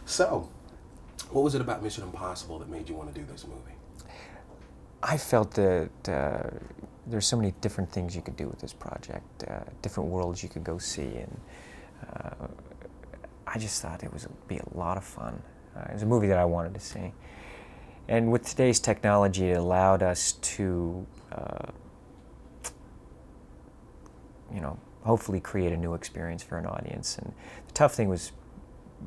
So, what was it about Mission Impossible that made you want to do this movie? I felt that there's so many different things you could do with this project, different worlds you could go see, and I just thought it would be a lot of fun. It was a movie that I wanted to see. And with today's technology, it allowed us to, hopefully create a new experience for an audience. And the tough thing was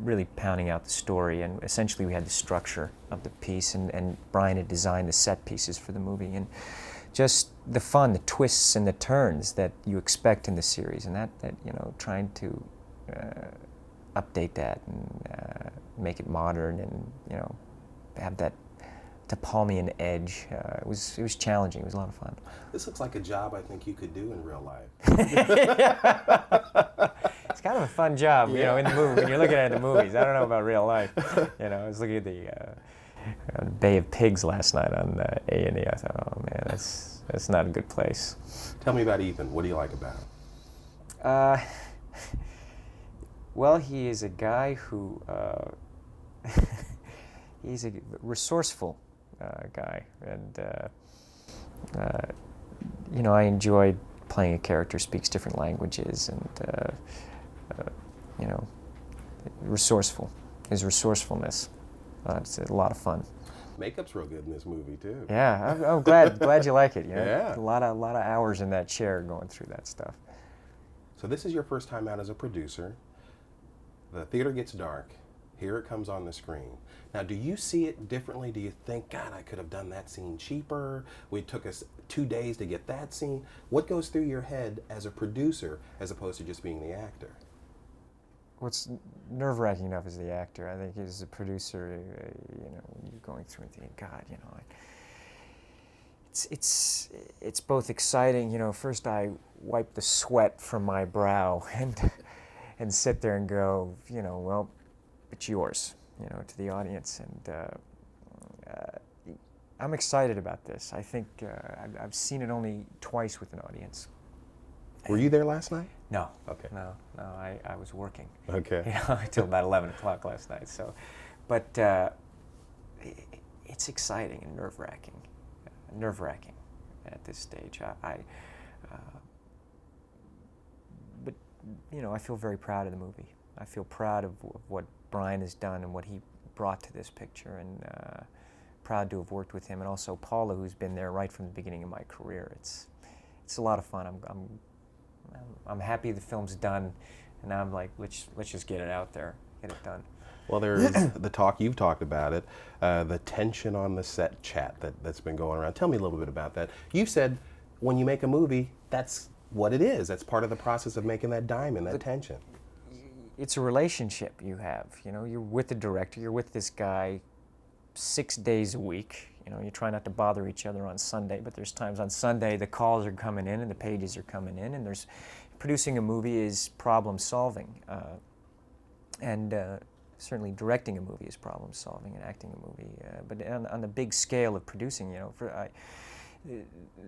really pounding out the story, and essentially we had the structure of the piece, and Brian had designed the set pieces for the movie, and just the fun, the twists and the turns that you expect in the series, and that trying to update that and make it modern, and have that Topalmian edge. It was challenging. It was a lot of fun. This looks like a job I think you could do in real life. It's kind of a fun job, in the movie. When you're looking at the movies, I don't know about real life. I was looking at the Bay of Pigs last night on A&E. I thought, oh man, that's not a good place. Tell me about Ethan. What do you like about him? Well, he is a guy who he's a resourceful guy, and I enjoyed playing a character who speaks different languages, and resourceful. His resourcefulness. It's a lot of fun. Makeup's real good in this movie too. Yeah, I'm glad you like it. Yeah. A lot of hours in that chair going through that stuff. So this is your first time out as a producer. The theater gets dark. Here it comes on the screen. Now, do you see it differently? Do you think, God, I could have done that scene cheaper? It took us 2 days to get that scene. What goes through your head as a producer as opposed to just being the actor? What's nerve-wracking enough is the actor. I think as a producer, you're going through and thinking, God, it's both exciting. First I wipe the sweat from my brow and sit there and go, well, it's yours, to the audience. And I'm excited about this. I think I've seen it only twice with an audience. Were you there last night? No. Okay. No, I was working. Okay. Until about 11 o'clock last night. So, but it's exciting and nerve-wracking at this stage. But I feel very proud of the movie. I feel proud of what Brian has done and what he brought to this picture, and proud to have worked with him, and also Paula, who's been there right from the beginning of my career. It's a lot of fun. I'm happy the film's done, and now I'm like, let's just get it out there, get it done. Well, there is the talk, you've talked about it, the tension on the set chat that's been going around. Tell me a little bit about that. You said when you make a movie, that's what it is. That's part of the process of making that diamond, that tension. It's a relationship you have. You're with the director, you're with this guy 6 days a week. You try not to bother each other on Sunday, but there's times on Sunday the calls are coming in and the pages are coming in, and producing a movie is problem solving, and certainly directing a movie is problem solving, and acting a movie. But on the big scale of producing,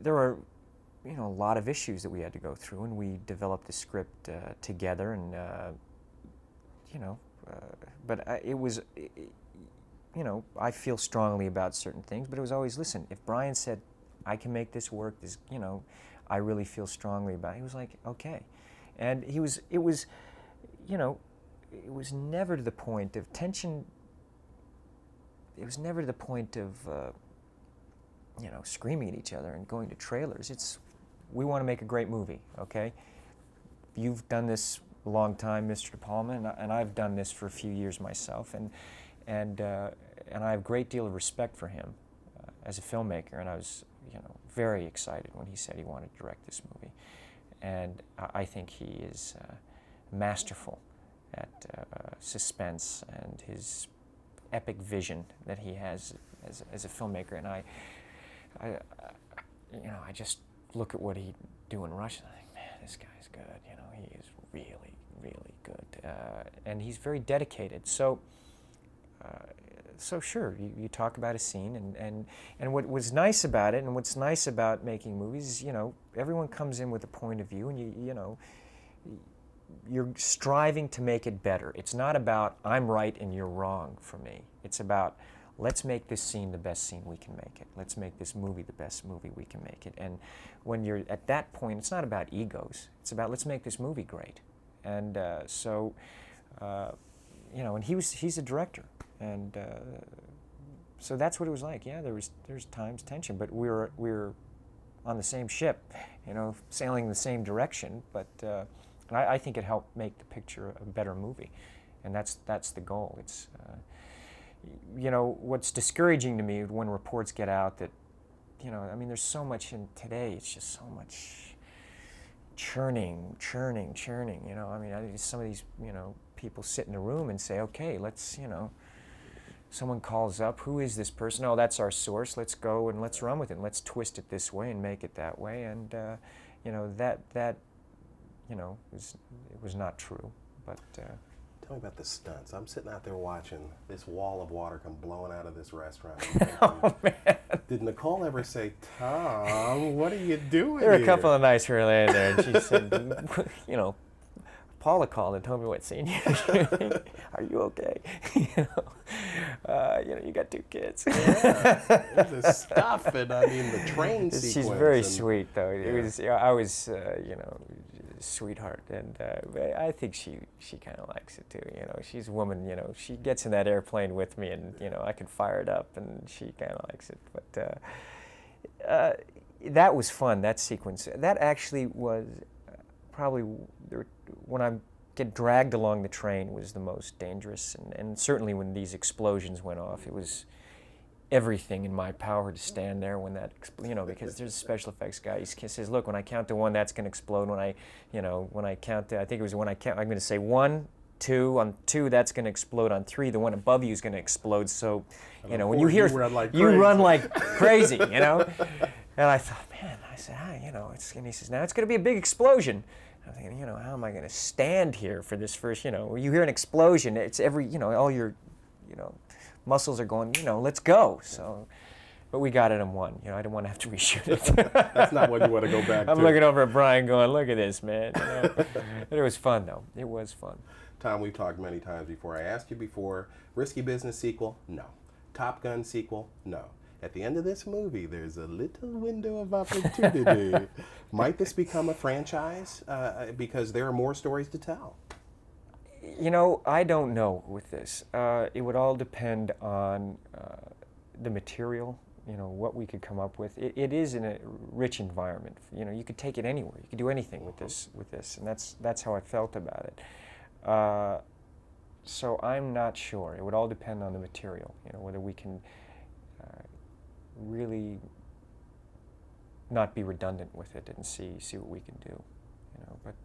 there are a lot of issues that we had to go through, and we developed the script together, and but it was. I feel strongly about certain things, but it was always, listen, if Brian said, I can make this work, I really feel strongly about it, he was like, okay. And it was never to the point of tension, it was never to the point of, screaming at each other and going to trailers. We want to make a great movie, okay? You've done this a long time, Mr. De Palma, and I've done this for a few years myself, and I have a great deal of respect for him as a filmmaker, and I was, very excited when he said he wanted to direct this movie. And I think he is masterful at suspense and his epic vision that he has as a filmmaker. And I just look at what he do in Russia, and I think, man, this guy's good. He is really, really good, and he's very dedicated. So sure, you talk about a scene, and what was nice about it, and what's nice about making movies is, everyone comes in with a point of view, and you're striving to make it better. It's not about I'm right and you're wrong for me. It's about let's make this scene the best scene we can make it. Let's make this movie the best movie we can make it. And when you're at that point, it's not about egos. It's about let's make this movie great. And you know, and he's a director, and so that's what it was like. Yeah, there's times tension, but we were on the same ship, you know, sailing the same direction. But I think it helped make the picture a better movie, and that's the goal. It's you know, what's discouraging to me when reports get out that, you know, I mean, there's so much in today. It's just so much churning. You know, I mean, some of these, you know, people sit in a room and say, okay, let's, you know, someone calls up, who is this person? Oh, that's our source. Let's go and let's run with it. Let's twist it this way and make it that way. And you know, that you know, it was not true. But tell me about the stunts. I'm sitting out there watching this wall of water come blowing out of this restaurant. oh man. Did Nicole ever say, Tom, what are you doing There were here? a couple of nights we were laying there, and she said, you know, Paula called and told me what scene you're shooting. Are you okay? You know, you got 2 kids. Yeah, the stuff, and I mean the train sequence. She's very and, sweet, though. Yeah. It was, I was, you know, sweetheart, and I think she kind of likes it too. You know, she's a woman. You know, she gets in that airplane with me, and you know, I can fire it up, and she kind of likes it. But that was fun. That sequence. That actually was probably when I get dragged along the train was the most dangerous, and certainly when these explosions went off, it was everything in my power to stand there when that, you know, because there's a special effects guy. He says, "Look, when I count to 1, that's going to explode. When I count to, I think it was when I count, I'm going to say 1, 2. On 2, that's going to explode. On 3, the one above you is going to explode. So, you know, when you hear, you run like crazy, you know." And I thought, man, I said, you know, and he says, now it's going to be a big explosion. I'm thinking, you know, how am I going to stand here for this first, you know, when you hear an explosion, it's every, you know, all your, you know, muscles are going, you know, let's go. So, but we got it in 1. You know, I didn't want to have to reshoot it. That's not what you want to go back to. I'm looking over at Brian going, look at this, man. You know? But it was fun, though. It was fun. Tom, we've talked many times before. I asked you before, Risky Business sequel? No. Top Gun sequel? No. At the end of this movie, there's a little window of opportunity. Might this become a franchise? Because there are more stories to tell. You know, I don't know with this. It would all depend on the material, you know, what we could come up with. It is in a rich environment. You know, you could take it anywhere. You could do anything with this, and that's how I felt about it. So I'm not sure. It would all depend on the material, you know, whether we can really not be redundant with it and see what we can do, you know. But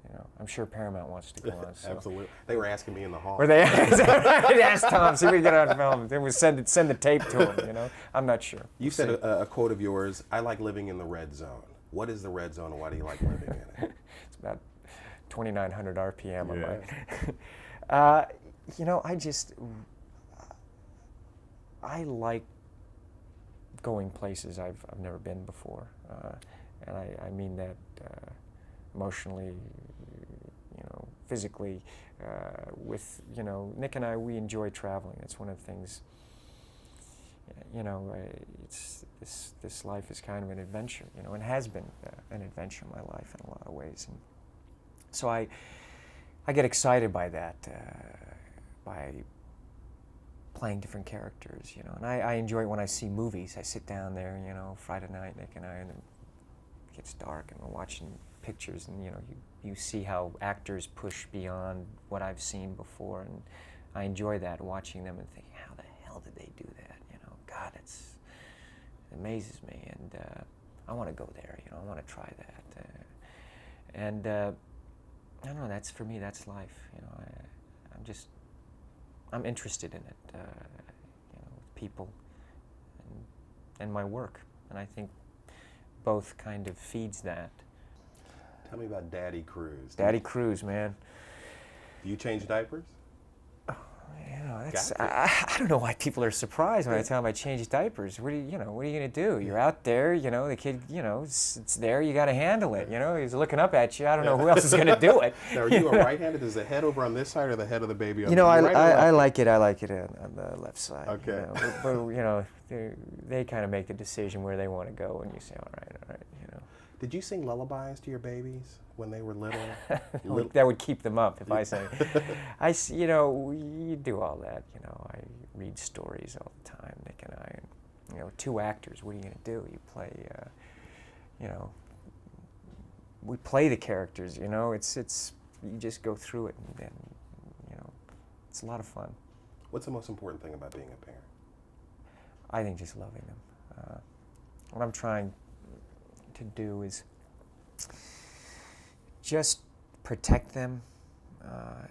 you know, I'm sure Paramount wants to go on. So. Absolutely. They were asking me in the hall. Were they? I'd ask Tom, see if we can get on film. Then we send the tape to him. You know, I'm not sure. You said a quote of yours. I like living in the red zone. What is the red zone, and why do you like living in it? It's about 2,900 RPM. Yeah. You know, I like going places I've never been before, and I mean that emotionally, you know, physically. With, you know, Nick and I, we enjoy traveling. That's one of the things. You know, it's this life is kind of an adventure, you know, and has been an adventure in my life in a lot of ways. And so I get excited by that, by playing different characters, you know, and I enjoy it when I see movies. I sit down there, you know, Friday night, Nick and I, and it gets dark, and we're watching pictures, and you know, you see how actors push beyond what I've seen before, and I enjoy that, watching them and thinking, how the hell did they do that? You know, God, it amazes me, and I want to go there. You know, I want to try that, and I don't know. That's for me. That's life. You know, I'm interested in it, you know, with people and my work, and I think both kind of feeds that. Tell me about Daddy Cruise. Daddy Cruise, man. Do you change diapers? You know, that's, Gotcha. I don't know why people are surprised when I tell them I change diapers. What are you know, what are you going to do? You're out there, you know, the kid, you know, it's there, you got to handle it, you know, he's looking up at you. I don't know who else is going to do it. Now, are you a right-handed? Is the head over on this side or the head of the baby on You know, the right or left? I like it on the left side. Okay. You know, but you know, they kind of make the decision where they want to go, and you say, all right, you know. Did you sing lullabies to your babies when they were little? That would keep them up if I sang. You know, you do all that. You know, I read stories all the time. Nick and I, you know, two actors. What are you going to do? You play, you know, we play the characters. You know, it's you just go through it, and then, you know, it's a lot of fun. What's the most important thing about being a parent? I think just loving them. What I'm trying to do is just protect them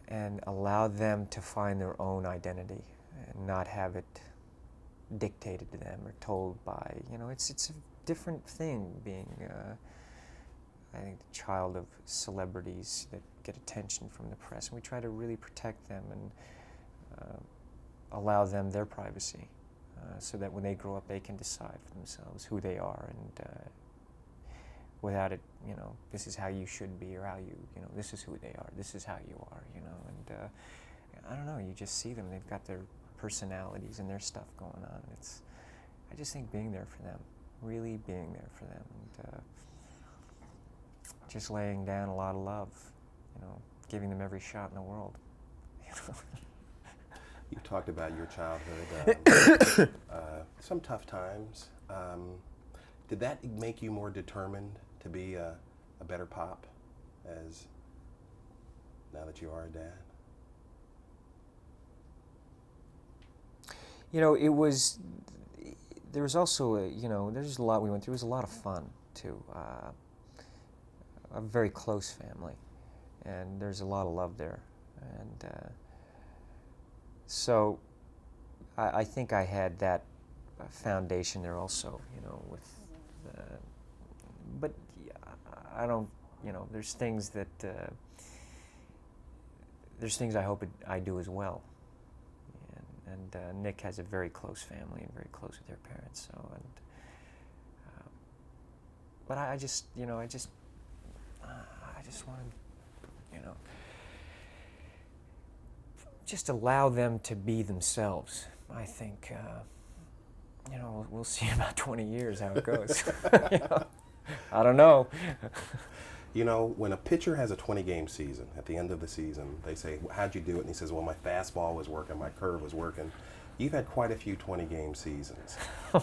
and allow them to find their own identity and not have it dictated to them or told by, you know, it's a different thing being, I think, the child of celebrities that get attention from the press. And we try to really protect them and allow them their privacy so that when they grow up they can decide for themselves who they are and without it, you know, this is how you should be, or how you know, this is who they are, this is how you are, you know, and I don't know, you just see them, they've got their personalities and their stuff going on. I just think being there for them, really being there for them, and just laying down a lot of love, you know, giving them every shot in the world. You know? You talked about your childhood, some tough times. Did that make you more determined to be a better pop as now that you are a dad? You know, it was, there was also, you know, there's a lot we went through. It was a lot of fun, too. A very close family, and there's a lot of love there. And so I think I had that foundation there also, you know, with, but I don't, you know, there's things that, there's things I hope I do as well. And Nick has a very close family and very close with their parents. So, and but I just, you know, I just want to, you know, just allow them to be themselves. I think, you know, we'll see in about 20 years how it goes. You know? I don't know. You know, when a pitcher has a 20-game season, at the end of the season, they say, how'd you do it? And he says, well, my fastball was working, my curve was working. You've had quite a few 20-game seasons.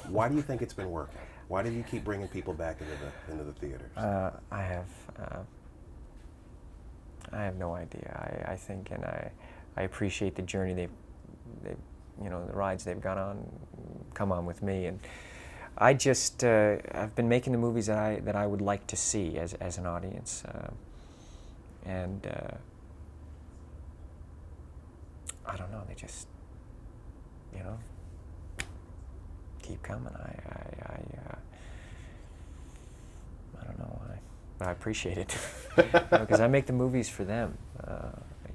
Why do you think it's been working? Why do you keep bringing people back into the theaters? I have no idea. I think, and I appreciate the journey they've, you know, the rides they've come on with me, and I just I've been making the movies that I would like to see as an audience, and I don't know. They just, you know, keep coming. I don't know why, but I appreciate it because I make the movies for them.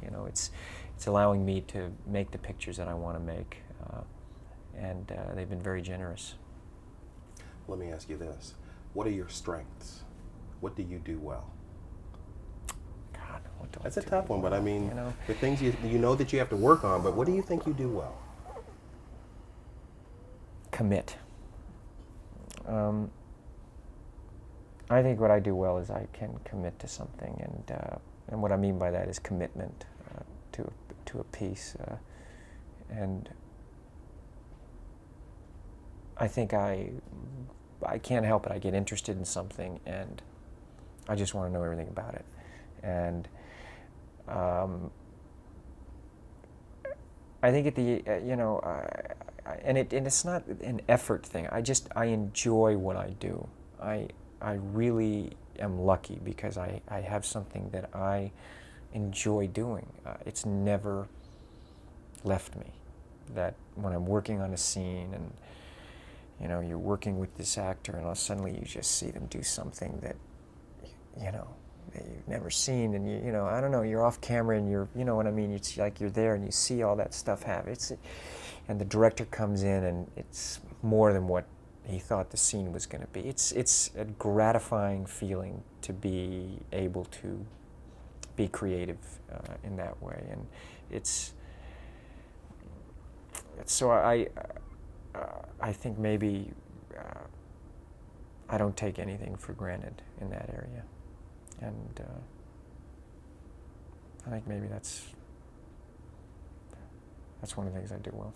You know, it's allowing me to make the pictures that I want to make, and they've been very generous. Let me ask you this. What are your strengths? What do you do well? God, what do That's I a do tough one, well, but I mean, you know? the things you know that you have to work on, but what do you think you do well? Commit. I think what I do well is I can commit to something, and what I mean by that is commitment to a piece, and I think I can't help it. I get interested in something, and I just want to know everything about it. And I think at the you know, and it's not an effort thing. I enjoy what I do. I really am lucky because I have something that I enjoy doing. It's never left me. That when I'm working on a scene and, you know, you're working with this actor and suddenly you just see them do something that, you know, that you've never seen, and you know, I don't know, you're off camera and you're, you know what I mean, it's like you're there and you see all that stuff happen. And the director comes in and it's more than what he thought the scene was going to be. It's a gratifying feeling to be able to be creative in that way, and so I think maybe I don't take anything for granted in that area, and I think maybe that's one of the things I do well.